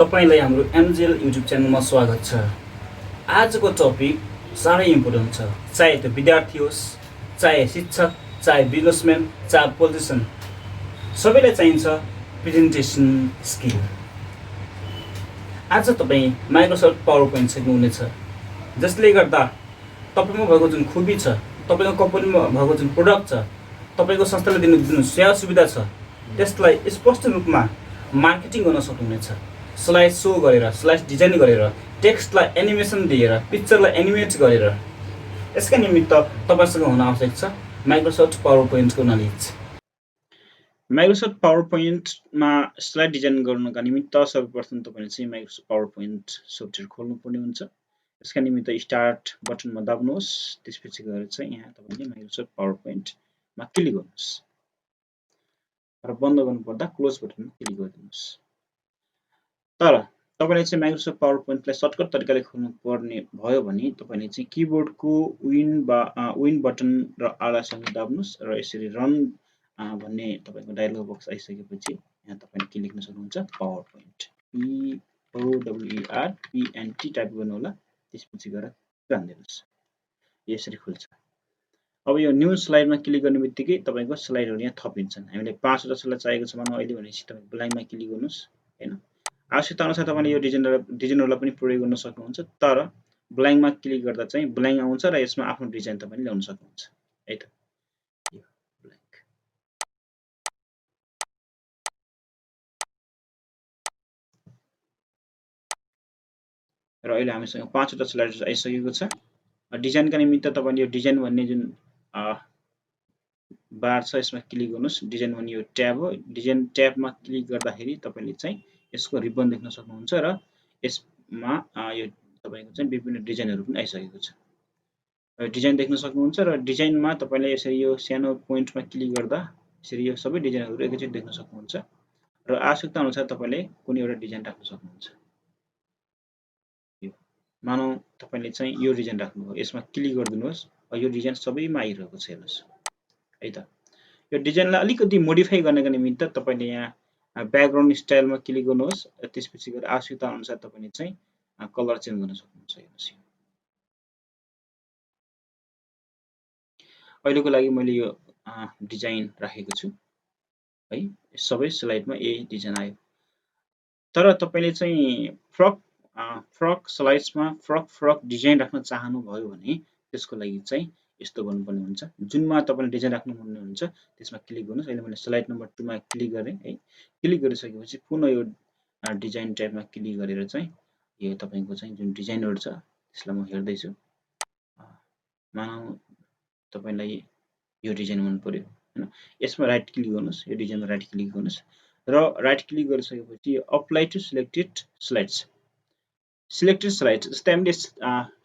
तपाईलाई हाम्रो एमजेल युट्युब च्यानलमा स्वागत छ। आजको टपिक साह्रै इम्पोर्टेन्ट छ, चाहे त्यो विद्यार्थी होस्, चाहे शिक्षक, चाहे बिजनेसम्यान, चाहे पोलिटिसियन, सबैलाई चाहिन्छ प्रेजेन्टेसन स्किल। आज तपाईँ माइक्रोसफ्ट पावर पोइन्ट सिक्नुहुनेछ, जसले गर्दा तपाईँमा भएको जुन खुबी छ, तपाईँको कम्पनीमा भएको जुन प्रोडक्ट छ, तपाईँको संस्थाले दिनु जुन सेवा सुविधा छ, त्यसलाई स्पष्ट रूपमा मार्केटिङ गर्न सक्नुहुनेछ। स्लाइड सो गरेर, स्लाइड डिजाइन गरेर, टेक्स्टलाई एनिमेसन दिएर, पिक्चरलाई एनिमेट गरेर। यसका निमित्त तपाईँसँग हुन आवश्यक छ Microsoft power पोइन्टको knowledge. Microsoft power पोइन्टमा स्लाइड डिजाइन गर्नका निमित्त सर्वप्रथम तपाईँले चाहिँ माइक्रोसफ्ट पावर पोइन्ट सफ्टवेयर खोल्नुपर्ने हुन्छ। यसका निमित्त स्टार्ट बटनमा दब्नुहोस्, त्यसपछि गएर चाहिँ यहाँ तपाईँले माइक्रोसफ्ट पावर पोइन्टमा क्लिक गर्नुहोस् र बन्द गर्नुपर्दा क्लोज बटनमा क्लिक गरिदिनुहोस्। तर तपाईले चाहिँ माइक्रोसफ्ट पावर पोइन्टलाई सर्टकट तरिकाले खोल्नु पर्ने भयो भने तपाईले चाहिँ किबोर्डको विन बटन र आलासँग दाब्नुहोस् र यसरी रन भन्ने तपाईको डायलग बक्स आइसकेपछि यहाँ तपाईले के लेख्न सक्नुहुन्छ, पावर पोइन्ट, POWERPNT टाइप गर्नु होला, त्यसपछि गएर रन दिनुहोस्। यसरी खुल्छ। अब यो न्यू स्लाइडमा क्लिक गर्ने बित्तिकै तपाईको स्लाइडहरु यहाँ थपिन्छन्। हामीले 5 वटा स्लाइड चाहिएको छ भने अहिले भनेपछि तपाई ब्ल्याङ्कमा क्लिक गर्नुस्, हैन। आवश्यकता अनुसार तपाईले यो डिजाइनहरुलाई पनि प्रयोग गर्न सक्नुहुन्छ, तर ब्ल्याङ्कमा क्लिक गर्दा चाहिँ ब्ल्याङ्क आउँछ र यसमा आफ्नो डिजाइन तपाईले ल्याउन सक्नुहुन्छ, है त। यो ब्ल्याङ्क र अहिले हामीसँग 5 वटा स्लाइड आइसकेको छ। डिजाइनका निमित्त तपाईले यो डिजाइन भन्ने जुन बार छ यसमा क्लिक गर्नुस्। डिजाइन भन्ने यो ट्याब हो। डिजाइन ट्याबमा क्लिक गर्दाखेरि तपाईले चाहिँ यसको रिबन देख्न सक्नुहुन्छ र यसमा यो तपाईको चाहिँ विभिन्न डिजाइनहरु पनि आइसकेको छ। डिजाइन देख्न सक्नुहुन्छ र डिजाइनमा तपाईले यसरी यो सानो पोइन्टमा क्लिक गर्दा यसरी यो सबै डिजाइनहरु एकैचोटी देख्न सक्नुहुन्छ र आवश्यकता अनुसार तपाईले कुनै एउटा डिजाइन राख्न सक्नुहुन्छ। यो मानौ तपाईले चाहिँ यो डिजाइन राख्नुभयो, यसमा क्लिक गरिदिनुहोस्। यो डिजाइन सबैमा आइरहेको छ, हेर्नुस्, है त। यो डिजाइनलाई अलिकति मोडिफाई गर्नका निमित्त तपाईले यहाँ ब्याकग्राउन्ड स्टाइलमा क्लिक गर्नुहोस्, त्यसपछि गएर आवश्यकता अनुसार तपाईले चाहिँ कलर चेन्ज गर्न सक्नुहुन्छ, हेर्नुस्। अहिलेको लागि मैले यो डिजाइन राखेको छु, है। सबै स्लाइडमा यही डिजाइन आयो। तर तपाईले चाहिँ फ्रक स्लाइड्समा फ्रक डिजाइन राख्न चाहनु भयो भने त्यसको लागि चाहिँ यस्तो गर्नुपर्ने हुन्छ। जुनमा तपाईले डिजाइन राख्नु मन हुन्छ त्यसमा क्लिक गर्नुस्। अहिले मैले स्लाइड नम्बर 2 मा क्लिक गरे, है। क्लिक गरिसकेपछि पुनः यो डिजाइन ट्याबमा क्लिक गरेर चाहिँ यो तपाईको चाहिँ जुन डिजाइनहरु छ त्यसलाई म हेर्दै छु। मानौ तपाईलाई यो डिजाइन मन पर्यो, हैन। यसमा राइट क्लिक गर्नुस्, यो डिजाइनमा राइट क्लिक गर्नुस् र राइट क्लिक गरिसकेपछि apply to selected slides. Selected slides जस्तै हामीले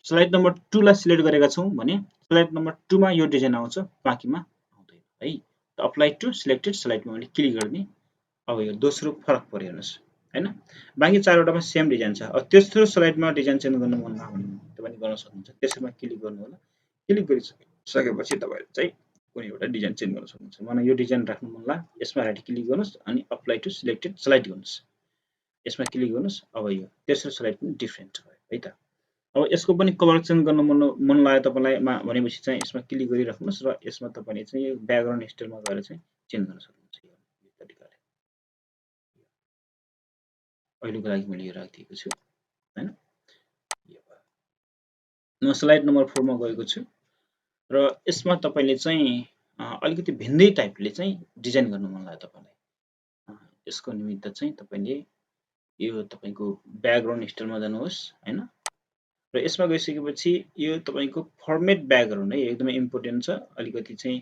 स्लाइड नम्बर 2 लाई सिलेक्ट गरेका छौं भने स्लाइड नम्बर 2 मा यो डिजाइन आउँछ, बाँकीमा आउँदैन, है। अप्लाई टु सिलेक्टेड स्लाइडमा मैले क्लिक गर्ने। अब यो दोस्रो फरक पर्यो, हेर्नुस्, हैन। बाँकी 4 वटामा सेम डिजाइन छ। अब तेस्रो स्लाइडमा डिजाइन चेन्ज गर्न मन लाग्यो भने तपाईले गर्न सक्नुहुन्छ। त्यसैमा क्लिक गर्नु होला। क्लिक गरिसकेपछि तपाईले चाहिँ कुनै एउटा डिजाइन चेन्ज गर्न सक्नुहुन्छ। मलाई यो डिजाइन राख्नु मन लाग्यो, यसमा राइट क्लिक गर्नुस् अनि अप्लाई टु सिलेक्टेड स्लाइड गर्नुस्। यसमा क्लिक गर्नुस्। अब यो तेस्रो स्लाइड पनि डिफरेन्ट भयो, है त। अब यसको पनि कलर चेन्ज गर्न मन लाग्यो तपाईलाई भनेपछि चाहिँ यसमा क्लिक गरिराख्नुस् र यसमा तपाईले चाहिँ यो ब्याकग्राउन्ड स्टाइलमा गएर चाहिँ चेन्ज गर्न सक्नुहुन्छ, यो तरिकाले। अहिलेको लागि मैले यो राखिदिएको छु, हैन। म स्लाइड नम्बर 4 मा गएको छु र यसमा तपाईले चाहिँ अलिकति भिन्दै टाइपले चाहिँ डिजाइन गर्न मन लाग्यो तपाईलाई। यसको निमित्त चाहिँ तपाईले यो तपाईको ब्याकग्राउन्ड स्टाइलमा जानुहोस्, हैन। र यसमा गइसकेपछि यो तपाईको फर्मेट ब्याकग्राउन्ड है, एकदमै इम्पोर्टेन्ट छ। अलिकति चाहिँ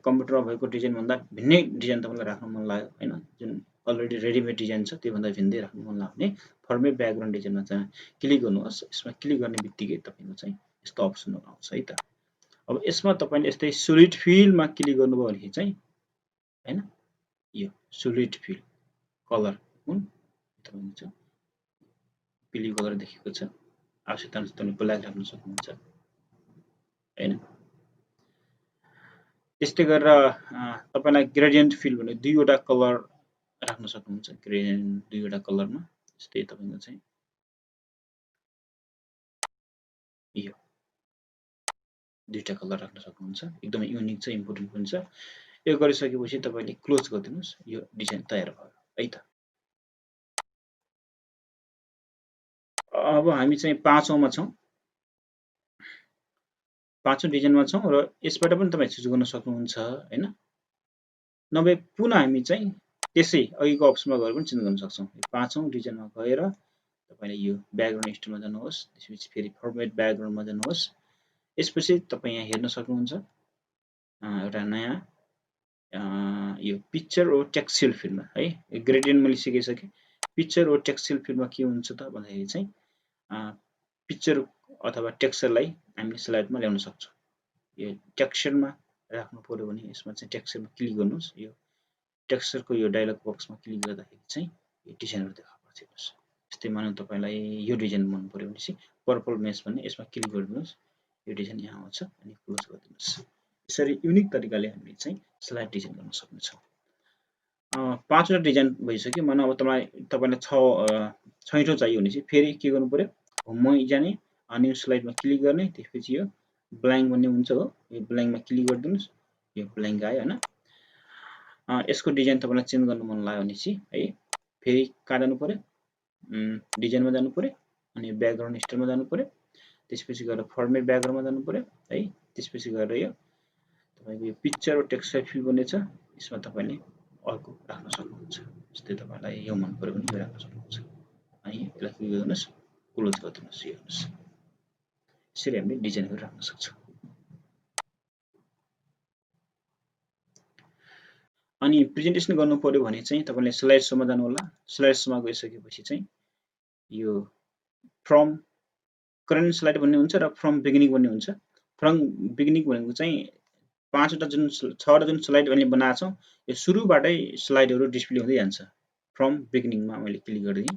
कम्प्युटरमा भएको डिजाइन भन्दा भिन्नै डिजाइन तपाईलाई राख्न मन लाग्यो, हैन। जुन अलरेडी रेडीमेड डिजाइन छ त्यो भन्दा भिन्दै राख्न मन लाग्यो भने फर्मेट ब्याकग्राउन्ड डिजाइनमा चाहिँ क्लिक गर्नुहोस्। यसमा क्लिक गर्ने बित्तिकै तपाईको चाहिँ यस्तो अप्सनहरु आउँछ, है त। अब यसमा तपाईले यस्तै सोलिड फिलमा क्लिक गर्नुभयो भने चाहिँ, हैन, यो सोलिड फिल कलर कुन तपाईको छ पिली कलर देखेको छ। आवश्यकता अनुसार तपाईले ब्ल्याक राख्न सक्नुहुन्छ, हैन। त्यस्तै गरेर तपाईलाई ग्रेडियन्ट फिल भने 2 वटा कलर राख्न सक्नुहुन्छ। ग्रेडियन्ट 2 वटा कलरमा जस्तै तपाईको चाहिँ यो दुईटा कलर राख्न सक्नुहुन्छ एकदमै युनिक छ इम्पोर्टेन्ट पनि छ यो गरिसकेपछि तपाईले क्लोज गरिदिनुस् यो डिजाइन तयार भयो है त अब हामी चाहिँ पाँचौंमा छौं पाँचौं डिजाइनमा छौं र यसबाट पनि तपाई चुज गर्न सक्नुहुन्छ हैन नभए पुनः हामी चाहिँ त्यसै अघिको अप्सनमा गएर पनि चेन्ज गर्न सक्छौं पाँचौं डिजाइनमा गएर तपाईले यो ब्याकग्राउन्ड स्टाइलमा जानुहोस् त्यसपछि फेरि फर्मेट ब्याकग्राउन्डमा जानुहोस् यसपछि तपाई यहाँ हेर्न सक्नुहुन्छ एउटा नयाँ यो पिक्चर ओ टेक्सचर फिल्डमा है ग्रेडियन्ट मैले सिकाइसके पिक्चर ओ टेक्सचर फिल्डमा के हुन्छ त भन्दाखेरि चाहिँ पिक्चर अथवा टेक्सचरलाई हामीले स्लाइडमा ल्याउन सक्छौं यो टेक्सचरमा राख्नु पर्यो भने यसमा चाहिँ टेक्सचरमा क्लिक गर्नुस् यो टेक्सचरको यो डायलग बक्समा क्लिक गर्दाखेरि चाहिँ यो डिजाइनहरु देखा पर्छ हेर्नुस् यस्तै मानौं तपाईलाई यो डिजाइन मन पर्यो भने चाहिँ पर्पल मेश भन्ने यसमा क्लिक गरिदिनुस् यो डिजाइन यहाँ आउँछ अनि क्लोज गरिदिनुस् यसरी युनिक तरिकाले हामीले चाहिँ स्लाइड डिजाइन गर्न सक्छौं पाँचवटा डिजाइन भइसक्यो मानौं अब तपाईलाई छैठौं चाहियो भने चाहिँ फेरि के गर्नु पर्यो होममा जाने न्यू स्लाइडमा क्लिक गर्ने त्यसपछि यो ब्ल्याङ्क भन्ने हुन्छ हो यो ब्ल्याङ्कमा क्लिक गरिदिनुस् यो ब्ल्याङ्क आयो हैन यसको डिजाइन तपाईलाई चेन्ज गर्न मन लाग्यो भने चाहिँ है फेरि कहाँ जानु पर्यो डिजाइनमा जानु पर्यो अनि ब्याकग्राउन्ड स्टाइलमा जानु पर्यो त्यसपछि गएर फर्मेट ब्याकग्राउन्डमा जानु पर्यो है त्यसपछि गएर यो तपाईको यो पिक्चर र टेक्सचर फिल भन्ने छ यसमा तपाईले अर्को राख्न सक्नुहुन्छ जस्तै तपाईलाई यो मन पर्यो भने यो राख्न सक्नुहुन्छ अनि यसलाई क्लिक गर्नुस् क्लोज गरिदिनुस् यो हेर्नुस् यसरी हामीले डिजाइनहरु राख्न सक्छौं अनि प्रेजेन्टेसन गर्नु पर्यो भने चाहिँ तपाईले स्लाइड शोमा जानु होला स्लाइड शोमा गइसकेपछि चाहिँ यो फ्रम करेन्ट स्लाइड भन्ने हुन्छ र फ्रम बिगिनिङ भन्ने हुन्छ फ्रम बिगिनिङ भनेको चाहिँ पाँचवटा जुन छवटा जुन स्लाइड हामीले बनाएको छौं यो सुरुबाटै स्लाइडहरु डिस्प्ले हुँदै जान्छ फ्रम बिगिनिङमा मैले क्लिक गर्दिए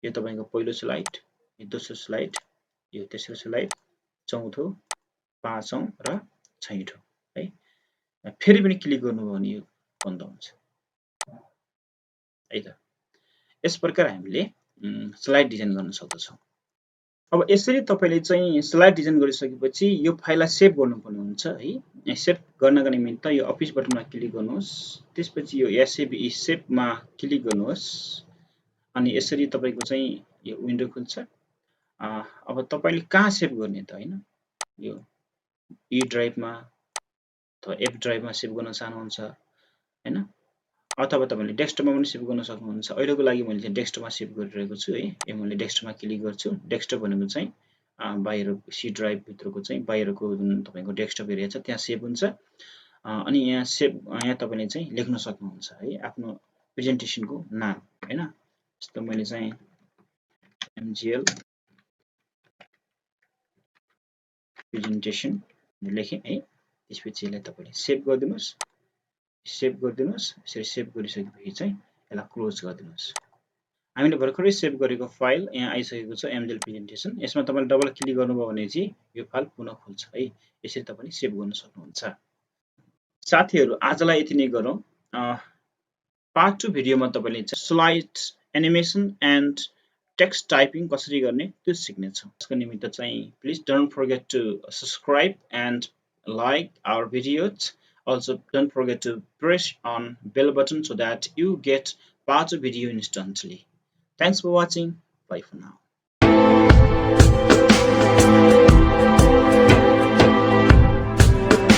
यो तपाईको पहिलो स्लाइड यो दोस्रो स्लाइड यो तेस्रो स्लाइड चौथो पाँचौं र छैठौं है फेरि पनि क्लिक गर्नुभयो भने यो बन्द हुन्छ है त यस प्रकार हामीले स्लाइड डिजाइन गर्न सक्छौं अब यसरी तपाईले चाहिँ स्लाइड डिजाइन गरिसकेपछि यो फाइललाई सेभ गर्नुपर्ने हुन्छ है सेभ गर्नका निमित्त यो अफिस बटनमा क्लिक गर्नुहोस् त्यसपछि यो एसएबी सेभमा क्लिक गर्नुहोस् अनि यसरी तपाईको चाहिँ यो विन्डो खुल्छ अब तपाईले कहाँ सेभ गर्ने त हैन यो ई ड्राइभमा अथवा एफ ड्राइभमा सेभ गर्न चाहनुहुन्छ हैन अथवा तपाईले डेस्कटपमा पनि सेभ गर्न सक्नुहुन्छ अहिलेको लागि मैले चाहिँ डेस्कटपमा सेभ गरिरहेको छु है यो मैले डेस्कटपमा क्लिक गर्छु डेस्कटप भनेको चाहिँ बाहिर सी ड्राइभ भित्रको चाहिँ बाहिरको जुन तपाईको डेस्कटप एरिया छ त्यहाँ सेभ हुन्छ अनि यहाँ तपाईले चाहिँ लेख्न सक्नुहुन्छ है आफ्नो प्रेजेन्टेसनको नाम हैन जस्तो मैले चाहिँ एमजीएल प्रेजेन्टेसन लेखे है त्यसपछि यसलाई तपाईले सेभ गरिदिनुस् यसरी सेभ गरिसकेपछि चाहिँ यसलाई क्लोज गरिदिनुस् हामीले भर्खरै सेभ गरेको फाइल यहाँ आइसकेको छ एमजीएल प्रेजेन्टेसन यसमा तपाईले डबल क्लिक गर्नुभयो भने चाहिँ यो फाइल पुनः खुल्छ है यसरी तपाईले सेभ गर्न सक्नुहुन्छ साथीहरु आजलाई यति नै गरौँ पार्ट 2 भिडियोमा तपाईले slide animation and text typing कसरी गर्ने त्यो सिक्ने छौं यसको निमित्त चाहिँ please don't forget to subscribe and like our videos. Also don't forget to press on bell button so that you get part of video instantly. Thanks for watching. Bye for now.